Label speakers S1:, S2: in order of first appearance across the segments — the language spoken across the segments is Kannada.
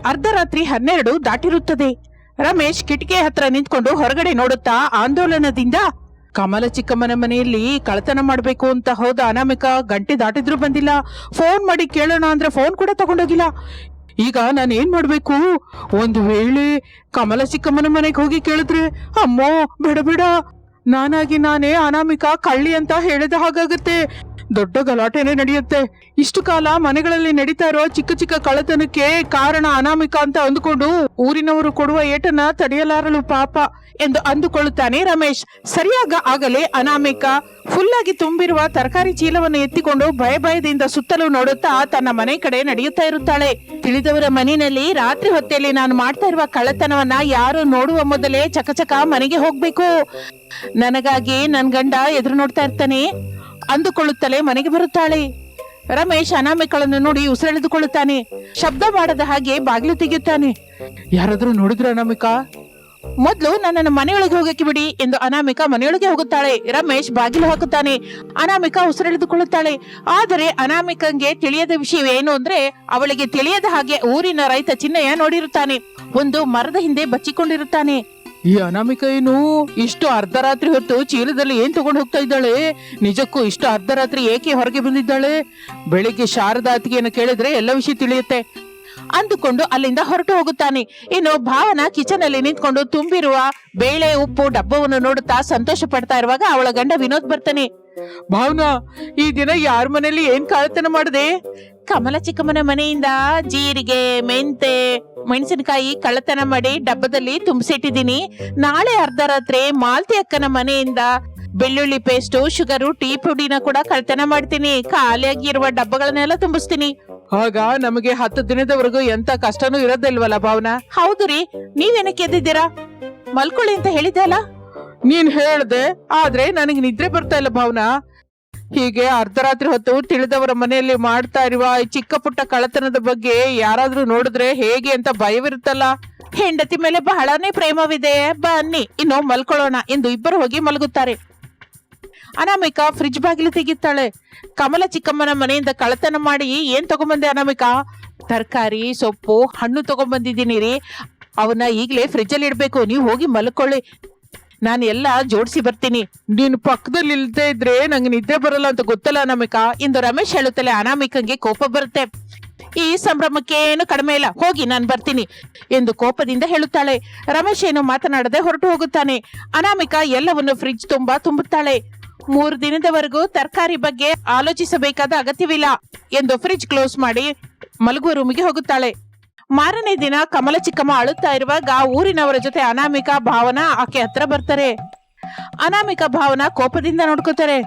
S1: ಅರ್ಧರಾತ್ರಿ 12 ದಾಟಿರುತ್ತದೆ. ರಮೇಶ್ ಕಿಟಕಿ ಹತ್ರ ನಿಂತ್ಕೊಂಡು ಹೊರಗಡೆ ನೋಡುತ್ತಾ ಆಂದೋಲನದಿಂದ, ಕಮಲ ಚಿಕ್ಕಮ್ಮನ ಮನೆಯಲ್ಲಿ ಕಳ್ಳತನ ಮಾಡ್ಬೇಕು ಅಂತ ಹೋದ ಅನಾಮಿಕಾ ಗಂಟೆ ದಾಟಿದ್ರು ಬಂದಿಲ್ಲ. ಫೋನ್ ಮಾಡಿ ಕೇಳೋಣ ಅಂದ್ರೆ ಫೋನ್ ಕೂಡ ತಗೊಂಡೋಗಿಲ್ಲ. ಈಗ ನಾನು ಏನ್ ಮಾಡ್ಬೇಕು? ಒಂದು ವೇಳೆ ಕಮಲ ಚಿಕ್ಕಮ್ಮನ ಮನೆಗೆ ಹೋಗಿ ಕೇಳಿದ್ರೆ, ಅಮ್ಮೋ ಬೇಡ ಬೇಡ, ನಾನಾಗಿ ನಾನೇ ಅನಾಮಿಕಾ ಕಳ್ಳಿ ಅಂತ ಹೇಳಿದ ಹಾಗಾಗುತ್ತೆ. ದೊಡ್ಡ ಗಲಾಟೆನೆ ನಡೆಯುತ್ತೆ. ಇಷ್ಟು ಕಾಲ ಮನೆಗಳಲ್ಲಿ ನಡೀತಾ ಇರೋ ಚಿಕ್ಕ ಚಿಕ್ಕ ಕಳ್ಳತನಕ್ಕೆ ಕಾರಣ ಅನಾಮಿಕಾ ಅಂತ ಅಂದುಕೊಂಡು ಊರಿನವರು ಕೊಡುವ ಏಟನ್ನ ತಡೆಯಲಾರಳು ಪಾಪ ಎಂದು ಅಂದುಕೊಳ್ಳುತ್ತಾನೆ ರಮೇಶ್. ಸರಿಯಾಗ ಆಗಲೇ ಅನಾಮಿಕಾ ಫುಲ್ ಆಗಿ ತುಂಬಿರುವ ತರಕಾರಿ ಚೀಲವನ್ನು ಎತ್ತಿಕೊಂಡು ಭಯದಿಂದ ಸುತ್ತಲೂ ನೋಡುತ್ತಾ ತನ್ನ ಮನೆ ಕಡೆ ನಡೆಯುತ್ತಾ ಇರುತ್ತಾಳೆ. ತಿಳಿದವರ ಮನೆಯಲ್ಲಿ ರಾತ್ರಿ ಹೊತ್ತಲ್ಲಿ ನಾನು ಮಾಡ್ತಾ ಇರುವ ಕಳ್ಳತನವನ್ನ ಯಾರು ನೋಡುವ ಮೊದಲೇ ಚಕಚಕ ಮನೆಗೆ ಹೋಗ್ಬೇಕು. ನನಗಾಗಿ ನನ್ ಗಂಡ ಎದುರು ನೋಡ್ತಾ ಇರ್ತಾನೆ ಅಂದುಕೊಳ್ಳುತ್ತಲೇ ಮನೆಗೆ ಬರುತ್ತಾಳೆ. ರಮೇಶ್ ಅನಾಮಿಕಳನ್ನು ನೋಡಿ ಉಸಿರೆಳೆದುಕೊಳ್ಳುತ್ತಾನೆ. ಶಬ್ದ ಮಾಡದ ಹಾಗೆ ಬಾಗಿಲು ತೆಗೆಯುತ್ತಾನೆ. ಯಾರಾದ್ರೂ ನೋಡಿದ್ರ ಅನಾಮಿಕಾ? ಮೊದ್ಲು ನನ್ನನ್ನು ಮನೆಯೊಳಗೆ ಹೋಗಕ್ಕೆ ಬಿಡಿ ಎಂದು ಅನಾಮಿಕಾ ಮನೆಯೊಳಗೆ ಹೋಗುತ್ತಾಳೆ. ರಮೇಶ್ ಬಾಗಿಲು ಹಾಕುತ್ತಾನೆ. ಅನಾಮಿಕಾ ಉಸಿರೆಳೆದುಕೊಳ್ಳುತ್ತಾಳೆ. ಆದರೆ ಅನಾಮಿಕಂಗೆ ತಿಳಿಯದ ವಿಷಯವೇನು ಅಂದ್ರೆ, ಅವಳಿಗೆ ತಿಳಿಯದ ಹಾಗೆ ಊರಿನ ರೈತ ಚಿನ್ನಯ್ಯ ನೋಡಿರುತ್ತಾನೆ. ಒಂದು ಮರದ ಹಿಂದೆ ಬಚ್ಚಿಕೊಂಡಿರುತ್ತಾನೆ. ಈ ಅನಾಮಿಕಾ ಏನು ಇಷ್ಟು ಅರ್ಧರಾತ್ರಿ ಹೊತ್ತು ಚೀಲದಲ್ಲಿ ಏನ್ ತಗೊಂಡು ಹೋಗ್ತಾ ಇದ್ದಾಳೆ? ನಿಜಕ್ಕೂ ಇಷ್ಟು ಅರ್ಧರಾತ್ರಿ ಏಕೆ ಹೊರಗೆ ಬಂದಿದ್ದಾಳೆ? ಬೆಳಿಗ್ಗೆ ಶಾರದಾ ಅತ್ತಿಗೆಯನ್ನು ಕೇಳಿದ್ರೆ ಎಲ್ಲ ವಿಷಯ ತಿಳಿಯುತ್ತೆ ಅಂದುಕೊಂಡು ಅಲ್ಲಿಂದ ಹೊರಟು ಹೋಗುತ್ತಾನೆ. ಇನ್ನು ಭಾವನ ಕಿಚನ್ ಅಲ್ಲಿ ನಿಂತ್ಕೊಂಡು ತುಂಬಿರುವ ಬೇಳೆ ಉಪ್ಪು ಡಬ್ಬವನ್ನು ನೋಡುತ್ತಾ ಸಂತೋಷ ಪಡ್ತಾ ಇರುವಾಗ ಅವಳ ಗಂಡ ವಿನೋದ್ ಬರ್ತಾನೆ. ಭಾವನಾ, ಈ ದಿನ ಯಾರ ಮನೆಯಲ್ಲಿ ಏನ್ ಕಳ್ಳತನ ಮಾಡಿದೆ? ಕಮಲ ಚಿಕ್ಕಮ್ಮನ ಮನೆಯಿಂದ ಜೀರಿಗೆ, ಮೆಂತೆ, ಮೆಣಸಿನಕಾಯಿ ಕಳ್ಳತನ ಮಾಡಿ ಡಬ್ಬದಲ್ಲಿ ತುಂಬಿಸಿಟ್ಟಿದ್ದೀನಿ. ನಾಳೆ ಅರ್ಧರಾತ್ರಿ ಮಾಲ್ತಿ ಅಕ್ಕನ ಮನೆಯಿಂದ ಬೆಳ್ಳುಳ್ಳಿ ಪೇಸ್ಟ್, ಶುಗರು, ಟೀ ಪುಡಿನ ಕೂಡ ಕಳ್ಳತನ ಮಾಡ್ತೀನಿ. ಖಾಲಿಯಾಗಿರುವ ಡಬ್ಬಗಳನ್ನೆಲ್ಲ ತುಂಬಿಸ್ತೀನಿ. ಆಗ ನಮಗೆ 10 ದಿನದವರೆಗೂ ಎಂತ ಕಷ್ಟನೂ ಇರೋದಿಲ್ವಲ್ಲ ಭಾವನಾ? ಹೌದು ರೀ, ನೀವೇನಕ್ಕೆ ಎದ್ದಿದ್ದೀರಾ? ಮಲ್ಕೊಳ್ಳಿ ಅಂತ ಹೇಳಿದ್ದೆ ಅಲ್ಲ? ನೀನ್ ಹೇಳ್ದೆ, ಆದ್ರೆ ನನಗೆ ನಿದ್ರೆ ಬರ್ತಾ ಇಲ್ಲ ಭಾವನಾ. ಹೀಗೆ ಅರ್ಧರಾತ್ರಿ ಹೊತ್ತು ತಿಳಿದವರ ಮನೆಯಲ್ಲಿ ಮಾಡ್ತಾ ಇರುವ ಈ ಚಿಕ್ಕ ಪುಟ್ಟ ಕಳ್ಳತನದ ಬಗ್ಗೆ ಯಾರಾದ್ರೂ ನೋಡಿದ್ರೆ ಹೇಗೆ ಅಂತ ಭಯವಿರುತ್ತಲ್ಲ. ಹೆಂಡತಿ ಮೇಲೆ ಬಹಳನೇ ಪ್ರೇಮವಿದೆ, ಬನ್ನಿ ಇನ್ನು ಮಲ್ಕೊಳ್ಳೋಣ ಎಂದು ಇಬ್ಬರು ಹೋಗಿ ಮಲಗುತ್ತಾರೆ. ಅನಾಮಿಕಾ ಫ್ರಿಡ್ಜ್ ಬಾಗಿಲು ತೆಗಿತಾಳೆ. ಕಮಲ ಚಿಕ್ಕಮ್ಮನ ಮನೆಯಿಂದ ಕಳ್ಳತನ ಮಾಡಿ ಏನ್ ತಗೊಂಬಂದೆ ಅನಾಮಿಕಾ? ತರಕಾರಿ, ಸೊಪ್ಪು, ಹಣ್ಣು ತಗೊಂಡ್ಬಂದಿದ್ದೀನಿ ರೀ. ಅವನ್ನ ಈಗಲೇ ಫ್ರಿಡ್ಜ್ ಅಲ್ಲಿ ಇಡ್ಬೇಕು. ನೀವು ಹೋಗಿ ಮಲ್ಕೊಳ್ಳಿ, ನಾನು ಎಲ್ಲ ಜೋಡಿಸಿ ಬರ್ತೀನಿ. ನೀನು ಪಕ್ಕದಲ್ಲಿ ಇಲ್ದೇ ಇದ್ರೆ ನಂಗೆ ನಿದ್ದೆ ಬರಲ್ಲ ಅಂತ ಗೊತ್ತಲ್ಲ ಅನಾಮಿಕಾ ಎಂದು ರಮೇಶ್ ಹೇಳುತ್ತಲೇ ಅನಾಮಿಕಂಗೆ ಕೋಪ ಬರುತ್ತೆ. ಈ ಸಂಭ್ರಮಕ್ಕೆ ಏನು ಕಡಿಮೆ ಇಲ್ಲ, ಹೋಗಿ ನಾನು ಬರ್ತೀನಿ ಎಂದು ಕೋಪದಿಂದ ಹೇಳುತ್ತಾಳೆ. ರಮೇಶ್ ಏನು ಮಾತನಾಡದೆ ಹೊರಟು ಹೋಗುತ್ತಾನೆ. ಅನಾಮಿಕಾ ಎಲ್ಲವನ್ನು ಫ್ರಿಡ್ಜ್ ತುಂಬುತ್ತಾಳೆ. 3 ದಿನದವರೆಗೂ ತರಕಾರಿ ಬಗ್ಗೆ ಆಲೋಚಿಸಬೇಕಾದ ಅಗತ್ಯವಿಲ್ಲ ಎಂದು ಫ್ರಿಡ್ಜ್ ಕ್ಲೋಸ್ ಮಾಡಿ ಮಲಗುವ ರೂಮಿಗೆ ಹೋಗುತ್ತಾಳೆ. ಮಾರನೇ ದಿನ ಕಮಲ ಚಿಕ್ಕಮ್ಮ ಅಳುತ್ತಾ ಇರುವಾಗ ಊರಿನವರ ಜೊತೆ ಅನಾಮಿಕಾ, ಭಾವನಾ ಆಕೆ ಹತ್ರ ಬರ್ತಾರೆ. ಅನಾಮಿಕಾ ಭಾವನಾ ಕೋಪದಿಂದ ನೋಡ್ಕೋತಾರೆ.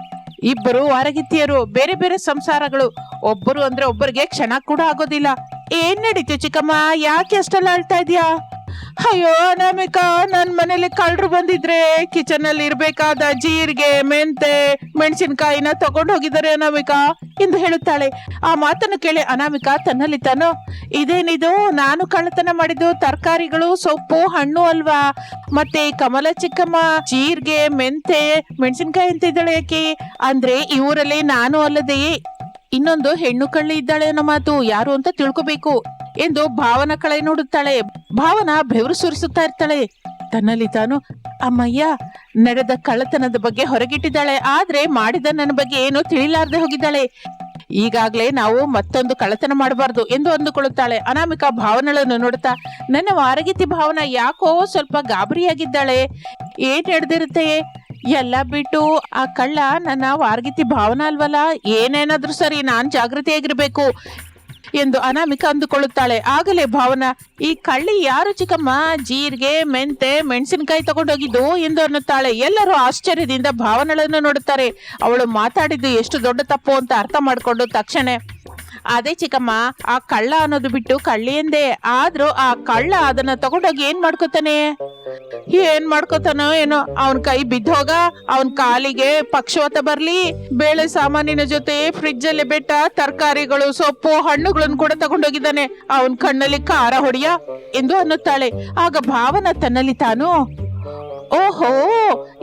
S1: ಇಬ್ಬರು ವಾರಗಿತ್ತಿಯರು, ಬೇರೆ ಬೇರೆ ಸಂಸಾರಗಳು. ಒಬ್ಬರು ಅಂದ್ರೆ ಒಬ್ಬರಿಗೆ ಕ್ಷಣ ಕೂಡ ಆಗೋದಿಲ್ಲ. ಏನ್ ನಡೀತು ಚಿಕ್ಕಮ್ಮ, ಯಾಕೆ ಅಷ್ಟೆಲ್ಲ ಅಳ್ತಾ ಇದೀಯಾ? ಅಯ್ಯೋ ಅನಾಮಿಕಾ, ನನ್ ಮನೇಲಿ ಕಳ್ಳರು ಬಂದಿದ್ರೆ ಕಿಚನ್ ಅಲ್ಲಿ ಇರ್ಬೇಕಾದ ಜೀರಿಗೆ, ಮೆಂತೆ, ಮೆಣಸಿನಕಾಯಿನ ತಗೊಂಡು ಹೋಗಿದ್ದಾರೆ ಅನಾಮಿಕಾ ಎಂದು ಹೇಳುತ್ತಾಳೆ. ಆ ಮಾತನ್ನು ಕೇಳಿ ಅನಾಮಿಕಾ ತನ್ನಲ್ಲಿ ತಾನು, ಇದೇನಿದು, ನಾನು ಕಳ್ಳತನ ಮಾಡಿದ್ದು ತರಕಾರಿಗಳು, ಸೊಪ್ಪು, ಹಣ್ಣು ಅಲ್ವಾ? ಮತ್ತೆ ಕಮಲ ಚಿಕ್ಕಮ್ಮ ಜೀರಿಗೆ, ಮೆಂತೆ, ಮೆಣಸಿನಕಾಯಿ ಅಂತ ಇದ್ದಾಳೆ ಯಾಕೆ? ಅಂದ್ರೆ ಈ ಊರಲ್ಲಿ ನಾನು ಅಲ್ಲದೆ ಇನ್ನೊಂದು ಹೆಣ್ಣು ಕಳ್ಳಿ ಇದ್ದಾಳೆ ಅನ್ನೋ ಮಾತು, ಯಾರು ಅಂತ ತಿಳ್ಕೋಬೇಕು ಎಂದು ಭಾವನ ಕಳೆ ನೋಡುತ್ತಾಳೆ. ಭಾವನ ಬೆವರು ಸುರಿಸುತ್ತಾ ಇರ್ತಾಳೆ. ತನ್ನಲ್ಲಿ ತಾನು, ಅಮ್ಮಯ್ಯ, ನಡೆದ ಕಳ್ಳತನದ ಬಗ್ಗೆ ಹೊರಗಿಟ್ಟಿದ್ದಾಳೆ, ಆದ್ರೆ ಮಾಡಿದ ನನ್ನ ಬಗ್ಗೆ ಏನೋ ತಿಳಿಲಾರ್ದೆ ಹೋಗಿದ್ದಾಳೆ. ಈಗಾಗ್ಲೇ ನಾವು ಮತ್ತೊಂದು ಕಳ್ಳತನ ಮಾಡಬಾರ್ದು ಎಂದು ಅಂದುಕೊಳ್ಳುತ್ತಾಳೆ. ಅನಾಮಿಕಾ ಭಾವನಳನ್ನು ನೋಡುತ್ತಾ, ನನ್ನ ವಾರಗಿತ್ತಿ ಭಾವನ ಯಾಕೋ ಸ್ವಲ್ಪ ಗಾಬರಿಯಾಗಿದ್ದಾಳೆ, ಏನ್ ನಡೆದಿರುತ್ತೆ? ಎಲ್ಲ ಬಿಟ್ಟು ಆ ಕಳ್ಳ ನನ್ನ ವಾರಗಿತ್ತಿ ಭಾವನ ಅಲ್ವಲ್ಲ, ಏನೇನಾದ್ರೂ ಸರಿ ನಾನ್ ಜಾಗೃತಿಯಾಗಿರ್ಬೇಕು ಎಂದು ಅನಾಮಿಕಾ ಅಂದುಕೊಳ್ಳುತ್ತಾಳೆ. ಆಗಲೇ ಭಾವನಾ, ಈ ಕಳ್ಳಿ ಯಾರು ಚಿಕ್ಕಮ್ಮ? ಜೀರಿಗೆ, ಮೆಂತೆ, ಮೆಣಸಿನಕಾಯಿ ತಗೊಂಡೋಗಿದ್ದು ಎಂದು ಅನ್ನುತ್ತಾಳೆ. ಎಲ್ಲರೂ ಆಶ್ಚರ್ಯದಿಂದ ಭಾವನಳನ್ನು ನೋಡುತ್ತಾರೆ. ಅವಳು ಮಾತಾಡಿದ್ದು ಎಷ್ಟು ದೊಡ್ಡ ತಪ್ಪು ಅಂತ ಅರ್ಥ ಮಾಡ್ಕೊಂಡು ತಕ್ಷಣ, ಅದೇ ಚಿಕ್ಕಮ್ಮ, ಆ ಕಳ್ಳ ಅನ್ನೋದು ಬಿಟ್ಟು ಕಳ್ಳಿ ಎಂದೆ. ಆದ್ರೂ ಆ ಕಳ್ಳ ಅದನ್ನ ತಗೊಂಡೋಗಿ ಏನ್ ಮಾಡ್ಕೋತಾನೋ ಏನೋ, ಅವನ್ ಕೈ ಬಿದ್ದೋಗ, ಅವನ್ ಕಾಲಿಗೆ ಪಕ್ಷವಾತ ಬರ್ಲಿ, ಬೇಳೆ ಸಾಮಾನಿನ ಜೊತೆ ಫ್ರಿಡ್ಜ್ ಅಲ್ಲಿ ಬೆಟ್ಟ ತರಕಾರಿಗಳು, ಸೊಪ್ಪು, ಹಣ್ಣುಗಳನ್ನು ಕೂಡ ತಗೊಂಡೋಗಿದ್ದಾನೆ, ಅವನ್ ಕಣ್ಣಲ್ಲಿ ಖಾರ ಹೊಡಿಯ ಎಂದು ಅನ್ನುತ್ತಾಳೆ. ಆಗ ಭಾವನ ತನ್ನಲ್ಲಿ ತಾನು, ಓಹೋ,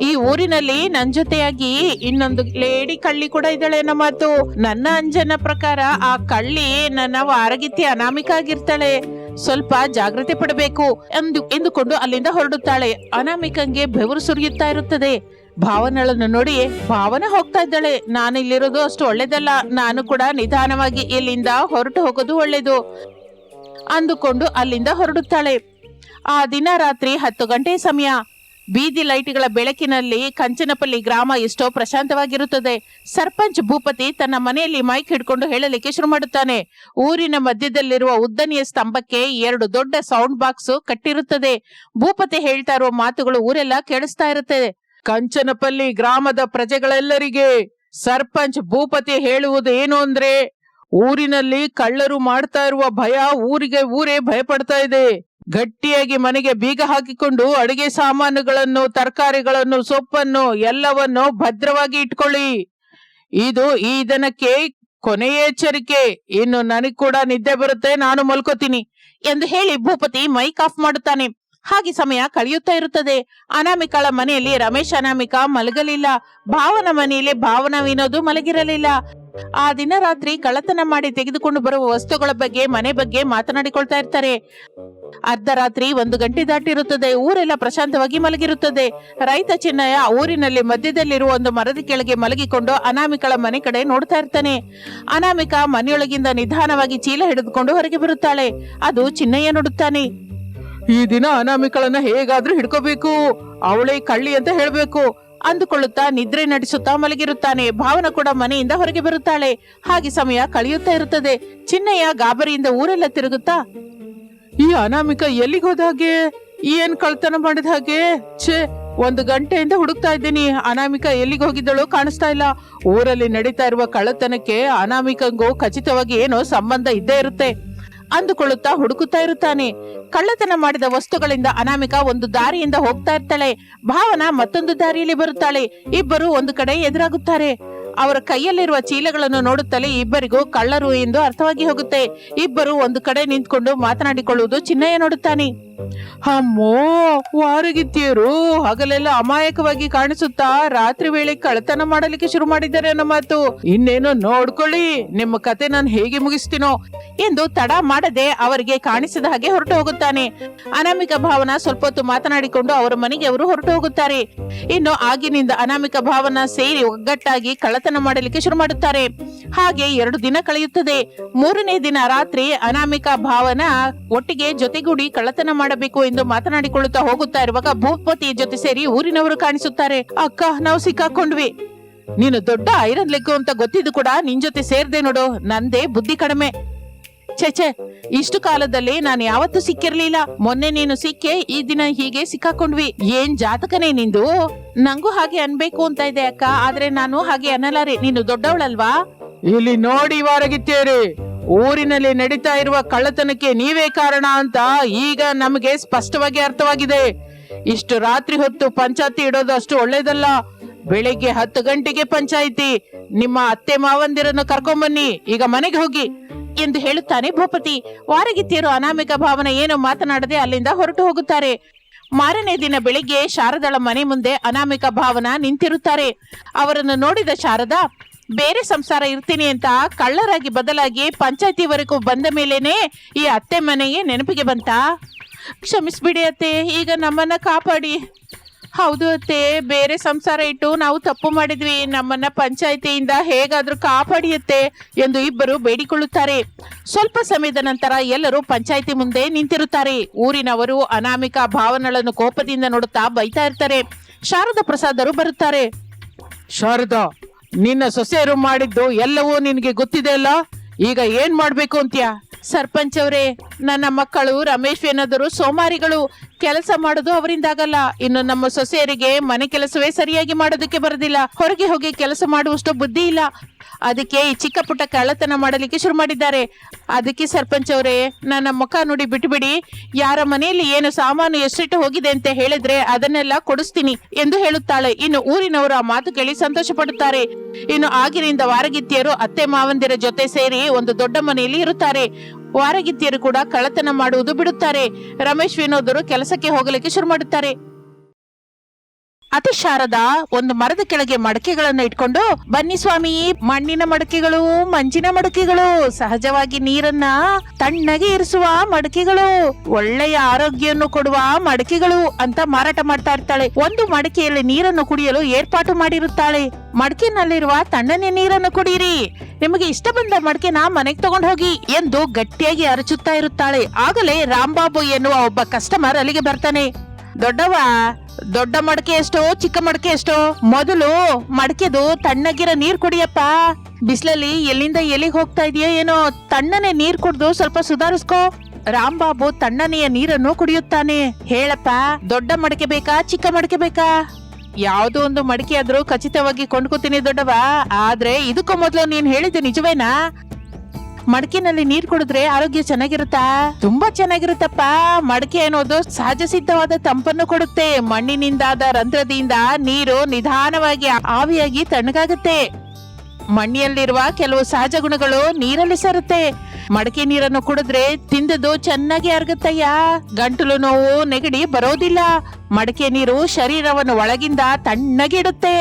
S1: ಈ ಊರಿನಲ್ಲಿ ನನ್ ಜೊತೆಯಾಗಿ ಇನ್ನೊಂದು ಲೇಡಿ ಕಳ್ಳಿ ಕೂಡ ಇದ್ದಾಳೆ ಅನ್ನೋ ಮಾತು. ನನ್ನ ಅಂಜನ ಪ್ರಕಾರ ಆ ಕಳ್ಳಿ ನನ್ನ ವಾರಗಿತ್ತಿ ಅನಾಮಿಕಾ ಆಗಿರ್ತಾಳೆ. ಸ್ವಲ್ಪ ಜಾಗ್ರತೆ ಪಡಬೇಕು ಎಂದುಕೊಂಡು ಅಲ್ಲಿಂದ ಹೊರಡುತ್ತಾಳೆ. ಅನಾಮಿಕಂಗೆ ಬೆವರು ಸುರಿಯುತ್ತಾ ಇರುತ್ತದೆ. ಭಾವನಳನ್ನು ನೋಡಿ ಭಾವನ ಹೋಗ್ತಾ ಇದ್ದಾಳೆ. ನಾನು ಇಲ್ಲಿರೋದು ಅಷ್ಟು ಒಳ್ಳೇದಲ್ಲ, ನಾನು ಕೂಡ ನಿಧಾನವಾಗಿ ಇಲ್ಲಿಂದ ಹೊರಟು ಹೋಗೋದು ಒಳ್ಳೇದು ಅಂದುಕೊಂಡು ಅಲ್ಲಿಂದ ಹೊರಡುತ್ತಾಳೆ. ಆ ದಿನ ರಾತ್ರಿ 10 ಗಂಟೆ ಸಮಯ. ಬೀದಿ ಲೈಟ್ಗಳ ಬೆಳಕಿನಲ್ಲಿ ಕಂಚನಪಲ್ಲಿ ಗ್ರಾಮ ಎಷ್ಟೋ ಪ್ರಶಾಂತವಾಗಿರುತ್ತದೆ. ಸರ್ಪಂಚ್ ಭೂಪತಿ ತನ್ನ ಮನೆಯಲ್ಲಿ ಮೈಕ್ ಹಿಡ್ಕೊಂಡು ಹೇಳಲಿಕ್ಕೆ ಶುರು ಮಾಡುತ್ತಾನೆ. ಊರಿನ ಮಧ್ಯದಲ್ಲಿರುವ ಉದ್ದನೆಯ ಸ್ತಂಭಕ್ಕೆ 2 ದೊಡ್ಡ ಸೌಂಡ್ ಬಾಕ್ಸ್ ಕಟ್ಟಿರುತ್ತದೆ. ಭೂಪತಿ ಹೇಳ್ತಾ ಇರುವ ಮಾತುಗಳು ಊರೆಲ್ಲ ಕೇಳಿಸ್ತಾ ಇರುತ್ತದೆ. ಕಂಚನಪಲ್ಲಿ ಗ್ರಾಮದ ಪ್ರಜೆಗಳೆಲ್ಲರಿಗೆ ಸರ್ಪಂಚ್ ಭೂಪತಿ ಹೇಳುವುದು ಏನು ಅಂದ್ರೆ, ಊರಿನಲ್ಲಿ ಕಳ್ಳರು ಮಾಡ್ತಾ ಇರುವ ಭಯ ಊರೇ ಭಯಪಡ್ತಾ ಇದೆ. ಗಟ್ಟಿಯಾಗಿ ಮನೆಗೆ ಬೀಗ ಹಾಕಿಕೊಂಡು ಅಡಿಗೆ ಸಾಮಾನುಗಳನ್ನು, ತರಕಾರಿಗಳನ್ನು, ಸೊಪ್ಪನ್ನು ಎಲ್ಲವನ್ನು ಭದ್ರವಾಗಿ ಇಟ್ಕೊಳ್ಳಿ. ಇದು ಈ ದಿನಕ್ಕೆ ಕೊನೆಯ ಎಚ್ಚರಿಕೆ. ಇನ್ನು ನನಗ್ ಕೂಡ ನಿದ್ದೆ ಬರುತ್ತೆ, ನಾನು ಮಲ್ಕೋತೀನಿ ಎಂದು ಹೇಳಿ ಭೂಪತಿ ಮೈಕ್ ಆಫ್ ಮಾಡುತ್ತಾನೆ. ಹಾಗೆ ಸಮಯ ಕಳೆಯುತ್ತಾ ಇರುತ್ತದೆ. ಅನಾಮಿಕಳ ಮನೆಯಲ್ಲಿ ರಮೇಶ್ ಅನಾಮಿಕ ಮಲಗಲಿಲ್ಲ. ಭಾವನ ಮನೆಯಲ್ಲಿ ಭಾವನ ವಿನೋದು ಮಲಗಿರಲಿಲ್ಲ. ಆ ದಿನ ರಾತ್ರಿ ಕಳ್ಳತನ ಮಾಡಿ ತೆಗೆದುಕೊಂಡು ಬರುವ ವಸ್ತುಗಳ ಬಗ್ಗೆ, ಮನೆ ಬಗ್ಗೆ ಮಾತನಾಡಿಕೊಳ್ತಾ ಇರ್ತಾರೆ. ಅರ್ಧರಾತ್ರಿ 1 ಗಂಟೆ ದಾಟಿರುತ್ತದೆ. ಊರೆಲ್ಲ ಪ್ರಶಾಂತವಾಗಿ ಮಲಗಿರುತ್ತದೆ. ರೈತ ಚಿನ್ನಯ್ಯ ಊರಿನಲ್ಲಿ ಮಧ್ಯದಲ್ಲಿರುವ ಒಂದು ಮರದ ಕೆಳಗೆ ಮಲಗಿಕೊಂಡು ಅನಾಮಿಕಳ ಮನೆ ಕಡೆ ನೋಡ್ತಾ ಇರ್ತಾನೆ. ಅನಾಮಿಕ ಮನೆಯೊಳಗಿಂದ ನಿಧಾನವಾಗಿ ಚೀಲ ಹಿಡಿದುಕೊಂಡು ಹೊರಗೆ ಬರುತ್ತಾಳೆ. ಅದು ಚಿನ್ನಯ್ಯ ನೋಡುತ್ತಾನೆ. ಈ ದಿನ ಅನಾಮಿಕಳನ್ನ ಹೇಗಾದ್ರೂ ಹಿಡ್ಕೋಬೇಕು, ಅವಳೇ ಕಳ್ಳಿ ಅಂತ ಹೇಳ್ಬೇಕು ಅಂದುಕೊಳ್ಳುತ್ತಾ ನಿದ್ರೆ ನಡೆಸುತ್ತಾ ಮಲಗಿರುತ್ತಾನೆ. ಭಾವನ ಕೂಡ ಮನೆಯಿಂದ ಹೊರಗೆ ಬರುತ್ತಾಳೆ. ಹಾಗೆ ಸಮಯ ಕಳೆಯುತ್ತಾ ಇರುತ್ತದೆ. ಚಿನ್ನಯ್ಯ ಗಾಬರಿಯಿಂದ ಊರೆಲ್ಲ ತಿರುಗುತ್ತಾ, ಈ ಅನಾಮಿಕ ಎಲ್ಲಿಗೆ ಹೋದ ಹಾಗೆ, ಏನ್ ಕಳ್ತನ ಮಾಡಿದ ಹಾಗೆ, ಛೇ 1 ಗಂಟೆಯಿಂದ ಹುಡುಕ್ತಾ ಇದ್ದೀನಿ, ಅನಾಮಿಕ ಎಲ್ಲಿಗೆ ಹೋಗಿದ್ದಳು ಕಾಣಿಸ್ತಾ ಇಲ್ಲ. ಊರಲ್ಲಿ ನಡೀತಾ ಇರುವ ಕಳ್ಳತನಕ್ಕೆ ಅನಾಮಿಕಂಗೂ ಖಚಿತವಾಗಿ ಏನೋ ಸಂಬಂಧ ಇದ್ದೇ ಇರುತ್ತೆ ಅಂದುಕೊಳ್ಳುತ್ತಾ ಹುಡುಕುತ್ತಾ ಇರುತ್ತಾನೆ. ಕಳ್ಳತನ ಮಾಡಿದ ವಸ್ತುಗಳಿಂದ ಅನಾಮಿಕ ಒಂದು ದಾರಿಯಿಂದ ಹೋಗ್ತಾ ಇರ್ತಾಳೆ. ಭಾವನ ಮತ್ತೊಂದು ದಾರಿಯಲ್ಲಿ ಬರುತ್ತಾಳೆ. ಇಬ್ಬರು ಒಂದು ಕಡೆ ಎದುರಾಗುತ್ತಾರೆ. ಅವರ ಕೈಯಲ್ಲಿರುವ ಚೀಲಗಳನ್ನು ನೋಡುತ್ತಲೇ ಇಬ್ಬರಿಗೂ ಕಳ್ಳರು ಎಂದು ಅರ್ಥವಾಗಿ ಹೋಗುತ್ತೆ. ಇಬ್ಬರು ಒಂದು ಕಡೆ ನಿಂತ್ಕೊಂಡು ಮಾತನಾಡಿಕೊಳ್ಳುವುದು ಚಿನ್ನಯ್ಯ ನೋಡುತ್ತಾನೆ. ಅಮ್ಮೋ, ವಾರಗಿತ್ತಿಯರು ಹಗಲೆಲ್ಲ ಅಮಾಯಕವಾಗಿ ಕಾಣಿಸುತ್ತಾ ರಾತ್ರಿ ವೇಳೆ ಕಳ್ಳತನ ಮಾಡಲಿಕ್ಕೆ ಶುರು ಮಾಡಿದ್ದಾರೆ ಅನ್ನೋ ಮಾತು. ಇನ್ನೇನು ನೋಡ್ಕೊಳ್ಳಿ, ನಿಮ್ಮ ಕತೆ ನಾನು ಹೇಗೆ ಮುಗಿಸ್ತೀನೋ ಎಂದು ತಡ ಮಾಡದೆ ಅವರಿಗೆ ಕಾಣಿಸಿದ ಹಾಗೆ ಹೊರಟು ಹೋಗುತ್ತಾನೆ. ಅನಾಮಿಕ ಭಾವನ ಸ್ವಲ್ಪ ಹೊತ್ತು ಮಾತನಾಡಿಕೊಂಡು ಅವರ ಮನೆಗೆ ಅವರು ಹೊರಟು ಹೋಗುತ್ತಾರೆ. ಇನ್ನು ಆಗಿನಿಂದ ಅನಾಮಿಕ ಭಾವನ ಸೇರಿ ಒಗ್ಗಟ್ಟಾಗಿ ಕಳ್ಳತನ ಮಾಡಲಿಕ್ಕೆ ಶುರು ಮಾಡುತ್ತಾರೆ. ಹಾಗೆ 2 ದಿನ ಕಳೆಯುತ್ತದೆ. 3ನೇ ದಿನ ರಾತ್ರಿ ಅನಾಮಿಕ ಭಾವನ ಒಟ್ಟಿಗೆ ಜೊತೆಗೂಡಿ ಕಳ್ಳತನ ಮಾಡಬೇಕು ಎಂದು ಮಾತನಾಡಿಕೊಳ್ಳುತ್ತಾ ಹೋಗುತ್ತಾ ಇರುವಾಗ ಭೂಪತಿ ಜೊತೆ ಸೇರಿ ಊರಿನವರು ಕಾಣಿಸುತ್ತಾರೆ. ಅಕ್ಕ, ನಾವು ಸಿಕ್ಕಾಕೊಂಡ್ವಿ. ನೀನು ದೊಡ್ಡ ಐರನ್ ಲೆಗ್ ಅಂತ ಗೊತ್ತಿದ್ದು ಕೂಡ ನಿನ್ ಜೊತೆ ಸೇರ್ದೆ ನೋಡು, ನಂದೇ ಬುದ್ಧಿ ಕಡಿಮೆ. ಛೆ, ಇಷ್ಟು ಕಾಲದಲ್ಲಿ ನಾನು ಯಾವತ್ತೂ ಸಿಕ್ಕಿರ್ಲಿಲ್ಲ. ಮೊನ್ನೆ ನೀನು ಸಿಕ್ಕೆ, ಈ ದಿನ ಹೀಗೆ ಸಿಕ್ಕಾಕೊಂಡ್ವಿ. ಏನ್ ಜಾತಕನೇ ನಿಂದು? ನಂಗೂ ಹಾಗೆ ಅನ್ಬೇಕು ಅಂತ ಇದೆ ಅಕ್ಕ, ಆದ್ರೆ ನಾನು ಹಾಗೆ ಅನ್ನಲಾರೆ. ನೀನು ದೊಡ್ಡವಳಲ್ವಾ? ಇಲ್ಲಿ ನೋಡಿ ವಾರಗಿತ್ತೇರಿ, ಊರಿನಲ್ಲಿ ನಡೀತಾ ಇರುವ ಕಳ್ಳತನಕ್ಕೆ ನೀವೇ ಕಾರಣ ಅಂತ ಈಗ ನಮಗೆ ಸ್ಪಷ್ಟವಾಗಿ ಅರ್ಥವಾಗಿದೆ. ಇಷ್ಟು ರಾತ್ರಿ ಹೊತ್ತು ಪಂಚಾಯತಿ ಇಡೋದು ಅಷ್ಟು ಒಳ್ಳೇದಲ್ಲ. ಬೆಳಿಗ್ಗೆ 10 ಗಂಟೆಗೆ ಪಂಚಾಯಿತಿ. ನಿಮ್ಮ ಅತ್ತೆ ಮಾವಂದಿರನ್ನು ಕರ್ಕೊಂಬನ್ನಿ, ಈಗ ಮನೆಗೆ ಹೋಗಿ ಎಂದು ಹೇಳುತ್ತಾನೆ ಭೂಪತಿ. ವಾರಗಿತ್ತಿಯರು ಅನಾಮಿಕ ಭಾವನ ಏನು ಮಾತನಾಡದೆ ಅಲ್ಲಿಂದ ಹೊರಟು ಹೋಗುತ್ತಾರೆ. ಮಾರನೇ ದಿನ ಬೆಳಿಗ್ಗೆ ಶಾರದಳ ಮನೆ ಮುಂದೆ ಅನಾಮಿಕ ಭಾವನ ನಿಂತಿರುತ್ತಾರೆ. ಅವರನ್ನು ನೋಡಿದ ಶಾರದಾ, ಬೇರೆ ಸಂಸಾರ ಇರ್ತೀನಿ ಅಂತ ಕಳ್ಳರಾಗಿ ಬದಲಾಗಿ ಪಂಚಾಯತಿವರೆಗೂ ಬಂದ ಮೇಲೇನೆ ಈ ಅತ್ತೆ ಮನೆಗೆ ನೆನಪಿಗೆ ಬಂತಾ? ಕ್ಷಮಿಸ್ಬಿಡಿ ಅತ್ತೆ, ಈಗ ನಮ್ಮನ್ನ ಕಾಪಾಡಿ. ಹೌದು ಅತ್ತೆ, ಬೇರೆ ಸಂಸಾರ ಇಟ್ಟು ನಾವು ತಪ್ಪು ಮಾಡಿದ್ವಿ, ನಮ್ಮನ್ನ ಪಂಚಾಯತಿಯಿಂದ ಹೇಗಾದ್ರೂ ಕಾಪಾಡಿಯತ್ತೆ ಎಂದು ಇಬ್ಬರು ಬೇಡಿಕೊಳ್ಳುತ್ತಾರೆ. ಸ್ವಲ್ಪ ಸಮಯದ ನಂತರ ಎಲ್ಲರೂ ಪಂಚಾಯತಿ ಮುಂದೆ ನಿಂತಿರುತ್ತಾರೆ. ಊರಿನವರು ಅನಾಮಿಕ ಭಾವನಳನ್ನು ಕೋಪದಿಂದ ನೋಡುತ್ತಾ ಬೈತಾ ಇರ್ತಾರೆ. ಶಾರದಾ ಪ್ರಸಾದರು ಬರುತ್ತಾರೆ. ಶಾರದಾ, ನಿನ್ನ ಸೊಸೆಯರು ಮಾಡಿದ್ದು ಎಲ್ಲವೂ ನಿನಗೆ ಗೊತ್ತಿದೆ ಅಲ್ಲ, ಈಗ ಏನ್ ಮಾಡ್ಬೇಕು ಅಂತ್ಯಾ? ಸರ್ಪಂಚ್ ಅವರೇ, ನನ್ನ ಮಕ್ಕಳು ರಮೇಶ್ ಏನಾದರೂ ಸೋಮಾರಿಗಳು. ಕೆಲಸ ಮಾಡೋದು ಅವರಿಂದಾಗಲ್ಲ. ಇನ್ನು ನಮ್ಮ ಸೊಸೆಯರಿಗೆ ಮನೆ ಕೆಲಸವೇ ಸರಿಯಾಗಿ ಮಾಡೋದಕ್ಕೆ ಬರೋದಿಲ್ಲ. ಹೊರಗೆ ಹೋಗಿ ಕೆಲಸ ಮಾಡುವಷ್ಟು ಬುದ್ಧಿ ಇಲ್ಲ. ಅದಕ್ಕೆ ಈ ಚಿಕ್ಕ ಪುಟ್ಟ ಕಳ್ಳತನ ಮಾಡಲಿಕ್ಕೆ ಶುರು ಮಾಡಿದ್ದಾರೆ. ಅದಕ್ಕೆ ಸರ್ಪಂಚ್ ಅವರೇ, ನನ್ನ ಮುಖ ನೋಡಿ ಬಿಟ್ಟುಬಿಡಿ. ಯಾರ ಮನೆಯಲ್ಲಿ ಏನು ಸಾಮಾನು ಎಷ್ಟಿಟ್ಟು ಹೋಗಿದೆ ಅಂತ ಹೇಳಿದ್ರೆ ಅದನ್ನೆಲ್ಲ ಕೊಡಿಸ್ತೀನಿ ಎಂದು ಹೇಳುತ್ತಾಳೆ. ಇನ್ನು ಊರಿನವರು ಆ ಮಾತು ಕೇಳಿ ಸಂತೋಷ ಪಡುತ್ತಾರೆ. ಇನ್ನು ಆಗಿನಿಂದ ವಾರಗಿತ್ತಿಯರು ಅತ್ತೆ ಮಾವಂದಿರ ಜೊತೆ ಸೇರಿ ಒಂದು ದೊಡ್ಡ ಮನೆಯಲ್ಲಿ ಇರುತ್ತಾರೆ. ವಾರಗಿತ್ತಿಯರು ಕೂಡ ಕಳ್ಳತನ ಮಾಡುವುದು ಬಿಡುತ್ತಾರೆ. ರಮೇಶ್ ವಿನೋದರು ಕೆಲಸಕ್ಕೆ ಹೋಗಲಿಕ್ಕೆ ಶುರು ಮಾಡುತ್ತಾರೆ. ಅತಿ ಶಾರದಾ ಒಂದು ಮರದ ಕೆಳಗೆ ಮಡಕೆಗಳನ್ನ ಇಟ್ಕೊಂಡು, ಬನ್ನಿ ಸ್ವಾಮಿ, ಮಣ್ಣಿನ ಮಡಕೆಗಳು, ಮಂಜಿನ ಮಡಕೆಗಳು, ಸಹಜವಾಗಿ ನೀರನ್ನ ತಣ್ಣಗೆ ಇರಿಸುವ ಮಡಕೆಗಳು, ಒಳ್ಳೆಯ ಆರೋಗ್ಯವನ್ನು ಕೊಡುವ ಮಡಕೆಗಳು ಅಂತ ಮಾರಾಟ ಮಾಡ್ತಾ ಇರ್ತಾಳೆ. ಒಂದು ಮಡಕೆಯಲ್ಲಿ ನೀರನ್ನು ಕುಡಿಯಲು ಏರ್ಪಾಟು ಮಾಡಿರುತ್ತಾಳೆ. ಮಡಕೆನಲ್ಲಿರುವ ತಣ್ಣನೆ ನೀರನ್ನು ಕುಡಿಯಿರಿ, ನಿಮಗೆ ಇಷ್ಟ ಬಂದ ಮಡಕೆನ ಮನೆಗೆ ತಗೊಂಡು ಹೋಗಿ ಎಂದು ಗಟ್ಟಿಯಾಗಿ ಅರಚುತ್ತಾ ಇರುತ್ತಾಳೆ. ಆಗಲೇ ರಾಂಬಾಬು ಎನ್ನುವ ಒಬ್ಬ ಕಸ್ಟಮರ್ ಅಲ್ಲಿಗೆ ಬರ್ತಾನೆ. ದೊಡ್ಡವ, ದೊಡ್ಡ ಮಡಕೆ ಎಷ್ಟೋ, ಚಿಕ್ಕ ಮಡಕೆ ಎಷ್ಟೋ? ಮೊದಲು ಮಡಕೆದು ತಣ್ಣಗಿರೋ ನೀರ್ ಕುಡಿಯಪ್ಪ. ಬಿಸಿಲಲ್ಲಿ ಎಲ್ಲಿಂದ ಎಲ್ಲಿಗೆ ಹೋಗ್ತಾ ಇದೆಯೋ ಏನೋ, ತಣ್ಣನೆ ನೀರ್ ಕುಡ್ದು ಸ್ವಲ್ಪ ಸುಧಾರಿಸ್ಕೋ. ರಾಂಬಾಬು ತಣ್ಣನೆಯ ನೀರನ್ನು ಕುಡಿಯುತ್ತಾನೆ. ಹೇಳಪ್ಪ, ದೊಡ್ಡ ಮಡಕೆ ಬೇಕಾ, ಚಿಕ್ಕ ಮಡಕೆ ಬೇಕಾ? ಯಾವ್ದೋ ಒಂದು ಮಡಕೆ ಆದ್ರೂ ಖಚಿತವಾಗಿ ಕೊಂಡ್ಕೋತೀನಿ ದೊಡ್ಡವ. ಆದ್ರೆ ಇದಕ್ಕೂ ಮೊದಲು ನೀನ್ ಹೇಳಿದ್ದು ನಿಜವೇನಾ? ಮಡಕೆನಲ್ಲಿ ನೀರ್ ಕುಡಿದ್ರೆ ಆರೋಗ್ಯ ಚೆನ್ನಾಗಿರುತ್ತಾ? ತುಂಬಾ ಚೆನ್ನಾಗಿರುತ್ತಪ್ಪ. ಮಡಕೆ ಅನ್ನೋದು ಸಹಜ ಸಿದ್ಧವಾದ ತಂಪನ್ನು ಕೊಡುತ್ತೆ. ಮಣ್ಣಿನಿಂದಾದ ರಂಧ್ರದಿಂದ ನೀರು ನಿಧಾನವಾಗಿ ಆವಿಯಾಗಿ ತಣ್ಣಗಾಗುತ್ತೆ. ಮಣ್ಣಿನಲ್ಲಿರುವ ಕೆಲವು ಸಹಜ ಗುಣಗಳು ನೀರಲ್ಲಿ ಸೇರುತ್ತೆ. ಮಡಕೆ ನೀರನ್ನು ಕುಡಿದ್ರೆ ತಿಂದದ್ದು ಚೆನ್ನಾಗಿ ಅರಗುತ್ತಯ್ಯ. ಗಂಟಲು ನೋವು, ನೆಗಡಿ ಬರೋದಿಲ್ಲ. ಮಡಕೆ ನೀರು ಶರೀರವನ್ನು ಒಳಗಿಂದ ತಣ್ಣಗಿಡುತ್ತೆ.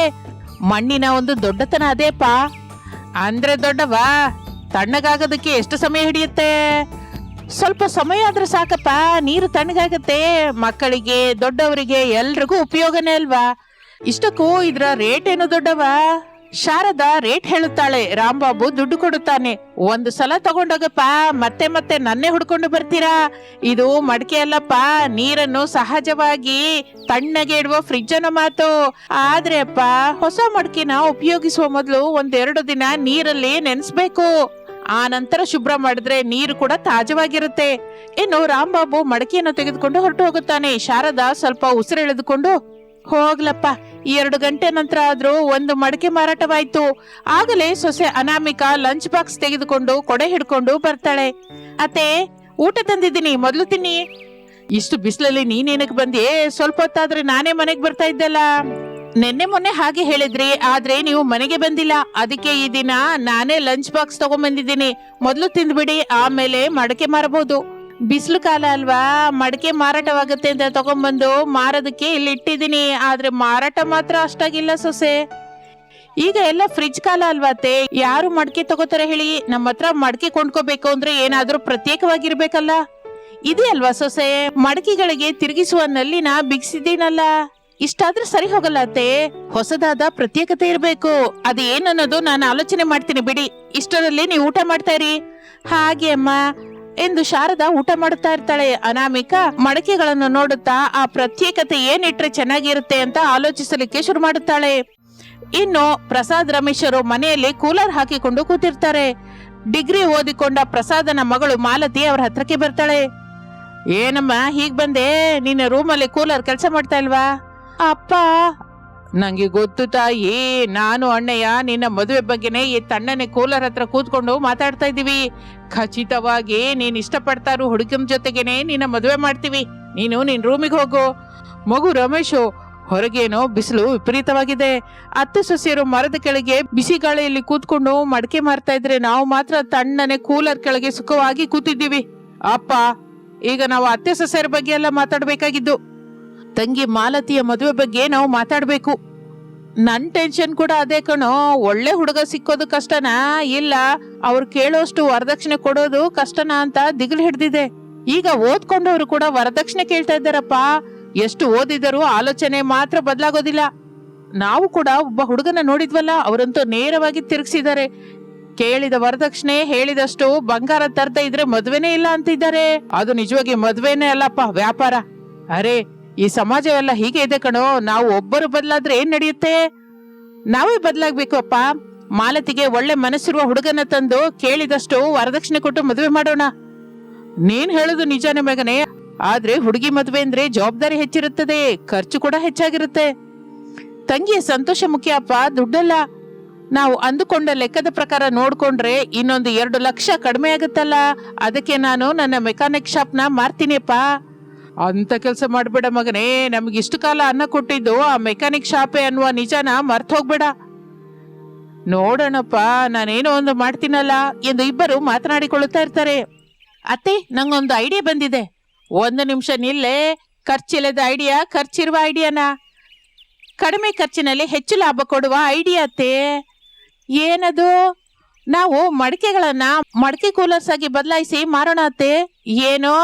S1: ಮಣ್ಣಿನ ಒಂದು ದೊಡ್ಡತನ ಅದೇಪ. ಅಂದ್ರೆ ದೊಡ್ಡವ, ತಣ್ಣಗಾಗೋದಕ್ಕೆ ಎಷ್ಟು ಸಮಯ ಹಿಡಿಯುತ್ತೆ? ಸ್ವಲ್ಪ ಸಮಯ ಆದ್ರೆ ಸಾಕಪ್ಪ, ನೀರು ತಣ್ಣಗಾಗತ್ತೆ. ಮಕ್ಕಳಿಗೆ, ದೊಡ್ಡವರಿಗೆ ಎಲ್ರಿಗೂ ಉಪಯೋಗನೇ ಅಲ್ವಾ? ಇಷ್ಟಕ್ಕೂ ಇದ್ರ ರೇಟ್ ಏನು ದೊಡ್ಡವ? ಶಾರದಾ ರೇಟ್ ಹೇಳುತ್ತಾಳೆ. ರಾಂಬಾಬು ದುಡ್ಡು ಕೊಡುತ್ತಾನೆ. ಒಂದು ಸಲ ತಗೊಂಡೋಗಪ್ಪ, ಮತ್ತೆ ಮತ್ತೆ ನನ್ನೇ ಹುಡ್ಕೊಂಡು ಬರ್ತೀರಾ? ಇದು ಮಡಕೆ ಅಲ್ಲಪ್ಪ, ನೀರನ್ನು ಸಹಜವಾಗಿ ತಣ್ಣಗೆ ಇಡುವ ಫ್ರಿಜ್ ಅನ್ನೋ ಮಾತು. ಆದ್ರೆ ಅಪ್ಪ, ಹೊಸ ಮಡಕೆನ ಉಪಯೋಗಿಸುವ ಮೊದಲು 1-2 ದಿನ ನೀರಲ್ಲಿ ನೆನೆಸ್ಬೇಕು. ಆ ನಂತರ ಶುಭ್ರ ಮಾಡಿದ್ರೆ ನೀರು ಕೂಡ ತಾಜವಾಗಿರುತ್ತೆ. ಇನ್ನು ರಾಂಬಾಬು ಮಡಕೆಯನ್ನು ತೆಗೆದುಕೊಂಡು ಹೊರಟು ಹೋಗುತ್ತಾನೆ. ಶಾರದಾ ಸ್ವಲ್ಪ ಉಸಿರೆಳೆದುಕೊಂಡು, ಹೋಗ್ಲಪ್ಪ, 2 ಗಂಟೆ ನಂತರ ಆದ್ರೂ ಒಂದು ಮಡಕೆ ಮಾರಾಟವಾಯ್ತು. ಆಗಲೇ ಸೊಸೆ ಅನಾಮಿಕಾ ಲಂಚ್ ಬಾಕ್ಸ್ ತೆಗೆದುಕೊಂಡು ಕೊಡೆ ಹಿಡ್ಕೊಂಡು ಬರ್ತಾಳೆ. ಅತ್ತೆ, ಊಟ ತಂದಿದ್ದೀನಿ, ಮೊದ್ಲು ತಿನ್ನಿ. ಇಷ್ಟು ಬಿಸಿಲಲ್ಲಿ ನೀನೇನಕ್ಕೆ ಬಂದೆ? ಸ್ವಲ್ಪ ಹೊತ್ತಾದ್ರೆ ನಾನೇ ಮನೆಗೆ ಬರ್ತಾ ಇದ್ದಲ್ಲ. ನಿನ್ನೆ ಮೊನ್ನೆ ಹಾಗೆ ಹೇಳಿದ್ರಿ, ಆದ್ರೆ ನೀವು ಮನೆಗೆ ಬಂದಿಲ್ಲ. ಅದಕ್ಕೆ ಈ ದಿನ ನಾನೇ ಲಂಚ್ ಬಾಕ್ಸ್ ತಗೊಂಡ್ಬಂದಿದ್ದೀನಿ. ಮೊದ್ಲು ತಿಂದ್ಬಿಡಿ, ಆಮೇಲೆ ಮಡಕೆ ಮಾರಬಹುದು. ಬಿಸಿಲು ಕಾಲ ಅಲ್ವಾ, ಮಡಕೆ ಮಾರಾಟವಾಗುತ್ತೆ ಅಂತ ತಗೊಂಡ್ಬಂದು ಮಾರೋದಕ್ಕೆ ಇಲ್ಲಿ ಇಟ್ಟಿದ್ದೀನಿ. ಆದ್ರೆ ಮಾರಾಟ ಮಾತ್ರ ಅಷ್ಟಾಗಿಲ್ಲ ಸೊಸೆ. ಈಗ ಎಲ್ಲ ಫ್ರಿಜ್ ಕಾಲ ಅಲ್ವಾತೆ, ಯಾರು ಮಡಕೆ ತಗೋತಾರೆ ಹೇಳಿ? ನಮ್ಮ ಹತ್ರ ಮಡಕೆ ಕೊಂಡ್ಕೋಬೇಕು ಅಂದ್ರೆ ಏನಾದ್ರೂ ಪ್ರತ್ಯೇಕವಾಗಿರ್ಬೇಕಲ್ಲ. ಇದೆ ಅಲ್ವಾ ಸೊಸೆ, ಮಡಕೆಗಳಿಗೆ ತಿರುಗಿಸುವ ನಲ್ಲಿನ ಬಿಗಿಸಿದ್ದೀನಲ್ಲ. ಇಷ್ಟಾದ್ರೂ ಸರಿ ಹೋಗಲ್ಲ ಅತ್ತೆ, ಹೊಸದಾದ ಪ್ರತ್ಯೇಕತೆ ಇರಬೇಕು. ಅದು ಏನನ್ನೋದು ನಾನು ಆಲೋಚನೆ ಮಾಡ್ತೀನಿ ಬಿಡಿ. ಇಷ್ಟರಲ್ಲಿ ನೀವು ಊಟ ಮಾಡ್ತಾ ಇರಿ. ಹಾಗೆ ಅಮ್ಮ ಎಂದು ಶಾರದಾ ಊಟ ಮಾಡುತ್ತಾ ಇರ್ತಾಳೆ. ಅನಾಮಿಕಾ ಮಡಕೆಗಳನ್ನು ನೋಡುತ್ತಾ ಆ ಪ್ರತ್ಯೇಕತೆ ಏನಿಟ್ರೆ ಚೆನ್ನಾಗಿರುತ್ತೆ ಅಂತ ಆಲೋಚಿಸಲಿಕ್ಕೆ ಶುರು ಮಾಡುತ್ತಾಳೆ. ಇನ್ನು ಪ್ರಸಾದ್ ರಮೇಶರು ಮನೆಯಲ್ಲಿ ಕೂಲರ್ ಹಾಕಿಕೊಂಡು ಕೂತಿರ್ತಾರೆ. ಡಿಗ್ರಿ ಓದಿಕೊಂಡ ಪ್ರಸಾದನ ಮಗಳು ಮಾಲತಿ ಅವರ ಹತ್ರಕ್ಕೆ ಬರ್ತಾಳೆ. ಏನಮ್ಮ ಹೀಗ್ ಬಂದೆ? ನಿನ್ನ ರೂಮಲ್ಲಿ ಕೂಲರ್ ಕೆಲಸ ಮಾಡ್ತಾ ಇಲ್ವಾ? ಅಪ್ಪ, ನಂಗೆ ಗೊತ್ತು ತಾಯಿ, ನಾನು ಅಣ್ಣಯ್ಯ ನಿನ್ನ ಮದುವೆ ಬಗ್ಗೆನೆ ಈ ತಣ್ಣನೆ ಕೂಲರ್ ಹತ್ರ ಕೂತ್ಕೊಂಡು ಮಾತಾಡ್ತಾ ಇದೀವಿ. ಖಚಿತವಾಗಿ ನೀನ್ ಇಷ್ಟಪಡ್ತಾ ಇರೋ ಹುಡುಗನ ಜೊತೆಗೇನೆ ನಿನ್ನ ಮದುವೆ ಮಾಡ್ತೀವಿ. ನೀನು ನಿನ್ ರೂಮಿಗೆ ಹೋಗು. ಮಗು ರಮೇಶು, ಹೊರಗೇನೋ ಬಿಸಿಲು ವಿಪರೀತವಾಗಿದೆ. ಅತ್ತೆ ಸೊಸೆಯರು ಮರದ ಕೆಳಗೆ ಬಿಸಿ ಗಾಳಿಯಲ್ಲಿ ಕೂತ್ಕೊಂಡು ಮಡಕೆ ಮಾರ್ತಾ ಇದ್ರೆ, ನಾವು ಮಾತ್ರ ತಣ್ಣನೆ ಕೂಲರ್ ಕೆಳಗೆ ಸುಖವಾಗಿ ಕೂತಿದ್ದೀವಿ. ಅಪ್ಪ, ಈಗ ನಾವು ಅತ್ತೆ ಸೊಸೆಯರ ಬಗ್ಗೆ ಎಲ್ಲ ಮಾತಾಡ್ಬೇಕಾಗಿದ್ದು. ತಂಗಿ ಮಾಲತಿಯ ಮದುವೆ ಬಗ್ಗೆ ನಾವು ಮಾತಾಡ್ಬೇಕು. ನನ್ ಟೆನ್ಷನ್ ಕೂಡ ಅದೇ ಕಣೋ. ಒಳ್ಳೆ ಹುಡುಗ ಸಿಕ್ಕೋದು ಕಷ್ಟನಾ, ಇಲ್ಲ ಅವ್ರು ಕೇಳೋಷ್ಟು ವರದಕ್ಷಿಣೆ ಕೊಡೋದು ಕಷ್ಟನಾ ಅಂತ ದಿಗಿಲು ಹಿಡ್ದಿದೆ. ಈಗ ಓದ್ಕೊಂಡವ್ರು ಕೂಡ ವರದಕ್ಷಿಣೆ ಕೇಳ್ತಾ ಇದ್ದಾರಪ್ಪ. ಎಷ್ಟು ಓದಿದರೂ ಆಲೋಚನೆ ಮಾತ್ರ ಬದಲಾಗೋದಿಲ್ಲ. ನಾವು ಕೂಡ ಒಬ್ಬ ಹುಡುಗನ ನೋಡಿದ್ವಲ್ಲ, ಅವರಂತೂ ನೇರವಾಗಿ ತಿರುಗಿಸಿದ್ದಾರೆ. ಕೇಳಿದ ವರದಕ್ಷಿಣೆ ಹೇಳಿದಷ್ಟು ಬಂಗಾರ ತರ್ತಾ ಇದ್ರೆ ಮದ್ವೆನೇ ಇಲ್ಲ ಅಂತಿದ್ದಾರೆ. ಅದು ನಿಜವಾಗಿ ಮದ್ವೆನೇ ಅಲ್ಲಪ್ಪ, ವ್ಯಾಪಾರ. ಅರೆ, ಈ ಸಮಾಜವೆಲ್ಲ ಹೀಗೆ ಇದೆ ಕಣೋ. ನಾವು ಒಬ್ಬರು ಬದಲಾದ್ರೆ ಏನ್ ನಡೆಯುತ್ತೆ? ನಾವೇ ಬದಲಾಗ್ಬೇಕು ಅಪ್ಪ. ಮಾಲತಿಗೆ ಒಳ್ಳೆ ಮನಸ್ಸಿರುವ ಹುಡುಗನ ತಂದು ಕೇಳಿದಷ್ಟು ವರದಕ್ಷಿಣೆ ಕೊಟ್ಟು ಮದುವೆ ಮಾಡೋಣ. ನೀನ್ ಹೇಳುದು ನಿಜಾನೇ ಮಗನೇ. ಆದ್ರೆ ಹುಡುಗಿ ಮದುವೆ ಅಂದ್ರೆ ಜವಾಬ್ದಾರಿ ಹೆಚ್ಚಿರುತ್ತದೆ, ಖರ್ಚು ಕೂಡ ಹೆಚ್ಚಾಗಿರುತ್ತೆ. ತಂಗಿಯ ಸಂತೋಷ ಮುಖ್ಯ ಅಪ್ಪ, ದುಡ್ಡಲ್ಲ. ನಾವು ಅಂದುಕೊಂಡ ಲೆಕ್ಕದ ಪ್ರಕಾರ ನೋಡ್ಕೊಂಡ್ರೆ ಇನ್ನೊಂದು 2 ಲಕ್ಷ ಕಡಿಮೆ ಆಗುತ್ತಲ್ಲ. ಅದಕ್ಕೆ ನಾನು ನನ್ನ ಮೆಕ್ಯಾನಿಕ್ ಶಾಪ್ನ ಮಾರ್ತೀನಿಯಪ್ಪ. ಅಂತ ಕೆಲಸ ಮಾಡ್ಬೇಡ ಮಗನೇ. ನಮ್ಗೆ ಇಷ್ಟು ಕಾಲ ಅನ್ನ ಕೊಟ್ಟಿದ್ದು ಆ ಮೆಕ್ಯಾನಿಕ್ ಶಾಪೆ ಅನ್ನುವ ನಿಜಾನ ಮರ್ತ ಹೋಗ್ಬೇಡ. ನೋಡೋಣಪ್ಪ, ನಾನೇನೋ ಒಂದು ಮಾಡ್ತೀನಲ್ಲ ಎಂದು ಇಬ್ಬರು ಮಾತನಾಡಿಕೊಳ್ಳುತ್ತಾ ಇರ್ತಾರೆ. ಅತ್ತೆ, ನಂಗೊಂದು ಐಡಿಯಾ ಬಂದಿದೆ. 1 ನಿಮಿಷ ನಿಲ್ಲೇ. ಖರ್ಚಿಲ್ಲದ ಐಡಿಯಾ ಖರ್ಚಿರುವ ಐಡಿಯಾನ. ಕಡಿಮೆ ಖರ್ಚಿನಲ್ಲಿ ಹೆಚ್ಚು ಲಾಭ ಕೊಡುವ ಐಡಿಯಾ ಅತ್ತೆ. ಏನದು? ನಾವು ಮಡಿಕೆಗಳನ್ನ ಮಡಿಕೆ ಕೂಲರ್ಸ್ ಆಗಿ ಬದಲಾಯಿಸಿ ಮಾರೋಣ ಅತ್ತೆ. ಏನೋ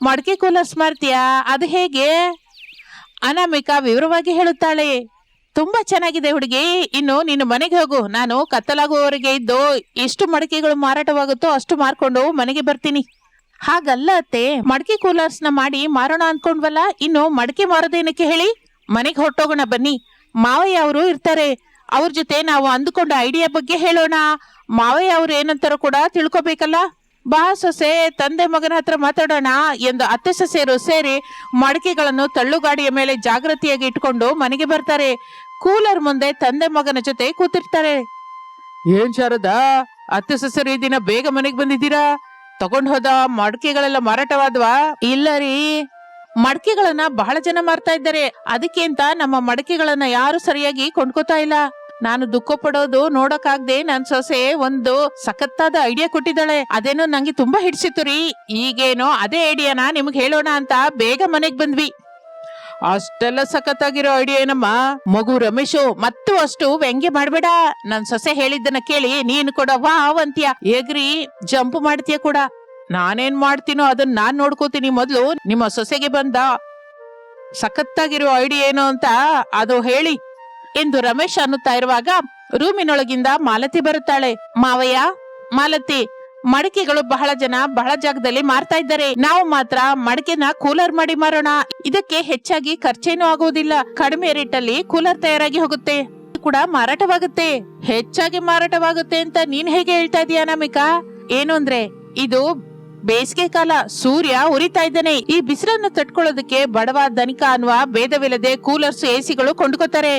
S1: ಮಡಿಕೆ ಕೂಲರ್ಸ್ ಮಾರ್ತೀಯಾ? ಅದು ಹೇಗೆ? ಅನಾಮಿಕಾ ವಿವರವಾಗಿ ಹೇಳುತ್ತಾಳೆ. ತುಂಬಾ ಚೆನ್ನಾಗಿದೆ ಹುಡುಗಿ, ಇನ್ನು ನೀನು ಮನೆಗೆ ಹೋಗು. ನಾನು ಕತ್ತಲಾಗುವವರೆಗೆ ಇದ್ದು ಎಷ್ಟು ಮಡಿಕೆಗಳು ಮಾರಾಟವಾಗುತ್ತೋ ಅಷ್ಟು ಮಾರ್ಕೊಂಡು ಮನೆಗೆ ಬರ್ತೀನಿ. ಹಾಗಲ್ಲ ಅತ್ತೆ, ಮಡಿಕೆ ಕೂಲರ್ಸ್ ನ ಮಾಡಿ ಮಾರೋಣ ಅನ್ಕೊಂಡ್ವಲ್ಲ, ಇನ್ನು ಮಡಿಕೆ ಮಾರೋದೇನಕ್ಕೆ ಹೇಳಿ? ಮನೆಗೆ ಹೊರಟೋಗೋಣ ಬನ್ನಿ. ಮಾವಯ್ಯ ಅವರು ಇರ್ತಾರೆ, ಅವ್ರ ಜೊತೆ ನಾವು ಅಂದುಕೊಂಡ ಐಡಿಯಾ ಬಗ್ಗೆ ಹೇಳೋಣ. ಮಾವಯ್ಯ ಅವ್ರು ಏನಂತಾರೋ ಕೂಡ ತಿಳ್ಕೊಬೇಕಲ್ಲ. ಬಾ ಸೊಸೆ, ತಂದೆ ಮಗನ ಹತ್ರ ಮಾತಾಡೋಣ ಎಂದು ಅತ್ತೆ ಸೊಸೆಯರು ಸೇರಿ ಮಡಿಕೆಗಳನ್ನು ತಳ್ಳುಗಾಡಿಯ ಮೇಲೆ ಜಾಗೃತಿಯಾಗಿ ಇಟ್ಕೊಂಡು ಮನೆಗೆ ಬರ್ತಾರೆ. ಕೂಲರ್ ಮುಂದೆ ತಂದೆ ಮಗನ ಜೊತೆ ಕೂತಿರ್ತಾರೆ. ಏನ್ ಶಾರದಾ, ಅತ್ತೆ ಸೊಸೆಯರು ಈ ದಿನ ಬೇಗ ಮನೆಗೆ ಬಂದಿದ್ದೀರಾ? ತಗೊಂಡ್ ಹೋದ ಮಡಿಕೆಗಳೆಲ್ಲ ಮಾರಾಟವಾದ್ವಾ? ಇಲ್ಲ ರೀ, ಮಡಿಕೆಗಳನ್ನ ಬಹಳ ಜನ ಮಾರ್ತಾ ಇದ್ದಾರೆ, ಅದಕ್ಕೆ ಅಂತ ನಮ್ಮ ಮಡಿಕೆಗಳನ್ನ ಯಾರು ಸರಿಯಾಗಿ ಕೊಂಡ್ಕೋತಾ ಇಲ್ಲ. ನಾನು ದುಃಖ ಪಡೋದು ನೋಡಕ್ಕಾಗ್ದೆ ನನ್ ಸೊಸೆ ಒಂದು ಸಖತ್ತಾದ ಐಡಿಯಾ ಕೊಟ್ಟಿದ್ದಾಳೆ. ಅದೇನೋ ನಂಗೆ ತುಂಬಾ ಹಿಡ್ಸಿತ್ತು ರೀ. ಈಗೇನೋ ಅದೇ ಐಡಿಯಾನ ನಿಮ್ಗೆ ಹೇಳೋಣ ಅಂತ ಬೇಗ ಮನೆಗ್ ಬಂದ್ವಿ. ಅಷ್ಟೆಲ್ಲ ಸಖತ್ತಾಗಿರೋ ಐಡಿಯಾ ಏನಮ್ಮ? ಮಗು ರಮೇಶು, ಮತ್ತು ಅಷ್ಟು ವ್ಯಂಗ್ಯ ಮಾಡ್ಬೇಡ. ನನ್ ಸೊಸೆ ಹೇಳಿದ್ದನ್ನ ಕೇಳಿ ನೀನು ಕೂಡ ವಾವ್ ಅಂತೀಯ, ಎಗ್ರಿ ಜಂಪ್ ಮಾಡ್ತೀಯ ಕೂಡ. ನಾನೇನ್ ಮಾಡ್ತೀನೋ ಅದನ್ನ ನಾನ್ ನೋಡ್ಕೋತೀನಿ. ಮೊದ್ಲು ನಿಮ್ಮ ಸೊಸೆಗೆ ಬಂದ ಸಖತ್ತಾಗಿರೋ ಐಡಿಯಾ ಏನು ಅಂತ ಅದು ಹೇಳಿ ಎಂದು ರಮೇಶ್ ಅನ್ನುತ್ತಾ ಇರುವಾಗ ರೂಮಿನೊಳಗಿಂದ ಮಾಲತಿ ಬರುತ್ತಾಳೆ. ಮಾವಯ್ಯ, ಮಾಲತಿ, ಮಡಿಕೆಗಳು ಬಹಳ ಜನ ಬಹಳ ಜಾಗದಲ್ಲಿ ಮಾರ್ತಾ ಇದ್ದಾರೆ. ನಾವು ಮಾತ್ರ ಮಡಿಕೆನ ಕೂಲರ್ ಮಾಡಿ ಮಾರೋಣ. ಇದಕ್ಕೆ ಹೆಚ್ಚಾಗಿ ಖರ್ಚೇನೂ ಆಗುವುದಿಲ್ಲ. ಕಡಿಮೆ ರೇಟಲ್ಲಿ ಕೂಲರ್ ತಯಾರಾಗಿ ಹೋಗುತ್ತೆ, ಕೂಡ ಮಾರಾಟವಾಗುತ್ತೆ. ಹೆಚ್ಚಾಗಿ ಮಾರಾಟವಾಗುತ್ತೆ ಅಂತ ನೀನ್ ಹೇಗೆ ಹೇಳ್ತಾ ಇದೀಯ ಅನಾಮಿಕಾ? ಏನು ಅಂದ್ರೆ, ಇದು ಬೇಸಿಗೆ ಕಾಲ, ಸೂರ್ಯ ಉರಿತಾ ಇದ್ದಾನೆ. ಈ ಬಿಸಿಲನ್ನು ತಡ್ಕೊಳ್ಳೋದಕ್ಕೆ ಬಡವ ಧನಿಕ ಅನ್ನುವ ಭೇದವಿಲ್ಲದೆ ಕೂಲರ್ಸ್, ಎಸಿಗಳು ಕೊಂಡ್ಕೋತಾರೆ.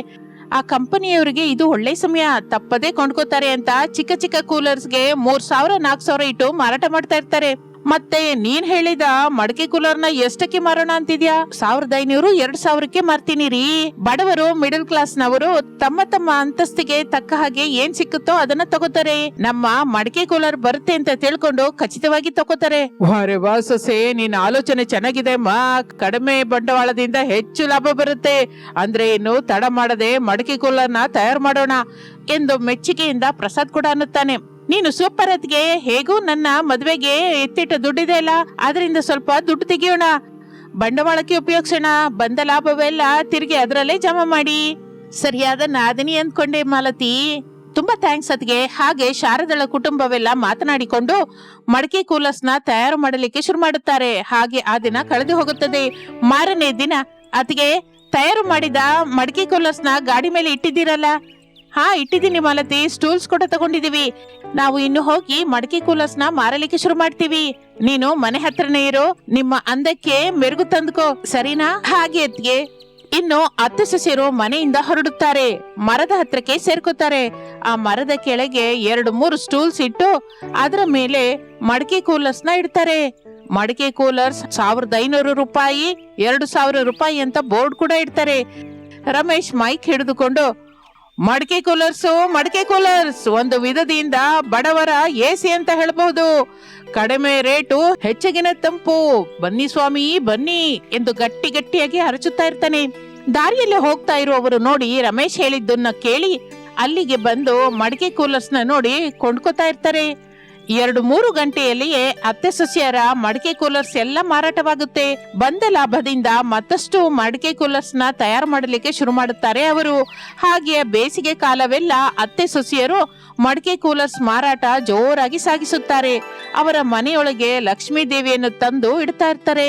S1: ಆ ಕಂಪನಿಯವರಿಗೆ ಇದು ಒಳ್ಳೆ ಸಮಯ, ತಪ್ಪದೇ ಕೊಂಡ್ಕೋತಾರೆ ಅಂತ ಚಿಕ್ಕ ಚಿಕ್ಕ ಕೂಲರ್ಸ್ಗೆ 3000 4000 ಇಟ್ಟು ಮಾರಾಟ ಮಾಡ್ತಾ ಇರ್ತಾರೆ. ಮತ್ತೆ ನೀನ್ ಹೇಳಿದ ಮಡಿಕೆ ಕೂಲರ್ನ ಎಷ್ಟಕ್ಕೆ ಮಾರೋಣ ಅಂತಿದ್ಯಾ? 1500 2000ಕ್ಕೆ ಮಾರ್ತೀನಿ ರೀ. ಬಡವರು, ಮಿಡಲ್ ಕ್ಲಾಸ್ ನವರು ತಮ್ಮ ತಮ್ಮ ಅಂತಸ್ತಿಗೆ ತಕ್ಕ ಹಾಗೆ ಏನ್ ಸಿಕ್ಕುತ್ತೋ ಅದನ್ನ ತಗೋತಾರೆ. ನಮ್ಮ ಮಡಿಕೆ ಕೂಲರ್ ಬರುತ್ತೆ ಅಂತ ತಿಳ್ಕೊಂಡು ಖಚಿತವಾಗಿ ತಗೋತಾರೆ. ವಾರೆ ವಾ ಸೊಸೆ, ನಿನ್ ಆಲೋಚನೆ ಚೆನ್ನಾಗಿದೆ ಅಮ್ಮ. ಕಡಿಮೆ ಬಂಡವಾಳದಿಂದ ಹೆಚ್ಚು ಲಾಭ ಬರುತ್ತೆ ಅಂದ್ರೆ ಇನ್ನು ತಡ ಮಾಡದೆ ಮಡಿಕೆ ಕೂಲರ್ನ ತಯಾರು ಮಾಡೋಣ ಎಂದು ಮೆಚ್ಚುಗೆಯಿಂದ ಪ್ರಸಾದ್ ಕೂಡ ಅನ್ನುತ್ತಾನೆ. ನೀನು ಸೂಪರ್ ಅತ್ಗೆ, ಹೇಗೂ ನನ್ನ ಮದ್ವೆಗೆ ಎತ್ತಿಟ್ಟ ದುಡ್ಡಿದೆ ಅಲ್ಲ, ಅದರಿಂದ ಸ್ವಲ್ಪ ದುಡ್ಡು ತೆಗಿಯೋಣ, ಬಂಡವಾಳಕ್ಕೆ ಉಪಯೋಗಿಸೋಣ. ಬಂದ ಲಾಭವೆಲ್ಲ ತಿರುಗಿ ಅದರಲ್ಲೇ ಜಮಾ ಮಾಡಿ. ಸರಿಯಾದ ನಾದಿನಿ ಅಂದ್ಕೊಂಡೆ ಮಾಲತಿ. ತುಂಬಾ ಥ್ಯಾಂಕ್ಸ್ ಅತ್ಗೆ. ಹಾಗೆ ಶಾರದಳ ಕುಟುಂಬವೆಲ್ಲ ಮಾತನಾಡಿಕೊಂಡು ಮಡಿಕೆ ಕೂಲರ್ಸ್ ನ ತಯಾರು ಮಾಡಲಿಕ್ಕೆ ಶುರು ಮಾಡುತ್ತಾರೆ. ಹಾಗೆ ಆ ದಿನ ಕಳೆದು ಹೋಗುತ್ತದೆ. ಮಾರನೇ ದಿನ, ಅತ್ಗೆ, ತಯಾರು ಮಾಡಿದ ಮಡಿಕೆ ಕೂಲರ್ಸ್ ನ ಗಾಡಿ ಮೇಲೆ ಇಟ್ಟಿದ್ದೀರಲ್ಲ? ಹಾ, ಇಟ್ಟಿದ್ದೀನಿ ಮಾಲತಿ. ಸ್ಟೂಲ್ಸ್ ಕೂಡ ತಗೊಂಡಿದೀವಿ. ನಾವು ಇನ್ನು ಹೋಗಿ ಮಡಿಕೆ ಕೂಲರ್ಸ್ ನ ಮಾರಲಿಕ್ಕೆ ಶುರು ಮಾಡ್ತೀವಿ. ನೀನು ಮನೆ ಹತ್ರನೇ ಇರೋ, ನಿಮ್ಮ ಅಂದಕ್ಕೆ ಮೆರುಗು ತಂದ್ಕೋ, ಸರಿನಾ? ಹಾಗೆ ಅತ್ಗೆ. ಇನ್ನು ಅತ್ತೆ ಸೊಸೆಯರು ಮನೆಯಿಂದ ಹೊರಡುತ್ತಾರೆ. ಮರದ ಹತ್ರಕ್ಕೆ ಸೇರ್ಕೋತಾರೆ. ಆ ಮರದ ಕೆಳಗೆ 2-3 ಸ್ಟೂಲ್ಸ್ ಇಟ್ಟು ಅದರ ಮೇಲೆ ಮಡಿಕೆ ಕೂಲರ್ಸ್ ನ ಇಡ್ತಾರೆ. ಮಡಿಕೆ ಕೂಲರ್ಸ್ 1500 ರೂಪಾಯಿ, 2000 ರೂಪಾಯಿ ಅಂತ ಬೋರ್ಡ್ ಕೂಡ ಇಡ್ತಾರೆ. ರಮೇಶ್ ಮೈಕ್ ಹಿಡಿದುಕೊಂಡು, ಮಡಿಕೆ ಕೂಲರ್ಸ್ ಒಂದು ವಿಧದಿಂದ ಬಡವರ ಎಸಿ ಅಂತ ಹೇಳಬಹುದು. ಕಡಿಮೆ ರೇಟು, ಹೆಚ್ಚಿನ ತಂಪು, ಬನ್ನಿ ಸ್ವಾಮಿ ಬನ್ನಿ ಎಂದು ಗಟ್ಟಿಯಾಗಿ ಹರಚುತ್ತಾ ಇರ್ತಾನೆ. ದಾರಿಯಲ್ಲಿ ಹೋಗ್ತಾ ಇರುವವರು ನೋಡಿ ರಮೇಶ್ ಹೇಳಿದ್ದನ್ನ ಕೇಳಿ ಅಲ್ಲಿಗೆ ಬಂದು ಮಡಿಕೆ ಕೂಲರ್ಸ್ ನ ನೋಡಿ ಕೊಂಡ್ಕೋತಾ ಇರ್ತಾರೆ. 2-3 ಗಂಟೆಯಲ್ಲಿಯೇ ಅತ್ತೆ ಸೊಸೆಯರ ಮಡಿಕೆ ಕೂಲರ್ಸ್ ಎಲ್ಲ ಮಾರಾಟವಾಗುತ್ತೆ. ಬಂದ ಲಾಭದಿಂದ ಮತ್ತಷ್ಟು ಮಡಿಕೆ ಕೂಲರ್ಸ್ ನ ತಯಾರು ಮಾಡಲಿಕ್ಕೆ ಶುರು ಮಾಡುತ್ತಾರೆ ಅವರು. ಹಾಗೆ ಬೇಸಿಗೆ ಕಾಲವೆಲ್ಲ ಅತ್ತೆ ಸೊಸೆಯರು ಮಡಿಕೆ ಕೂಲರ್ಸ್ ಮಾರಾಟ ಜೋರಾಗಿ ಸಾಗಿಸುತ್ತಾರೆ. ಅವರ ಮನೆಯೊಳಗೆ ಲಕ್ಷ್ಮೀ ದೇವಿಯನ್ನು ತಂದು ಇಡ್ತಾ ಇರ್ತಾರೆ.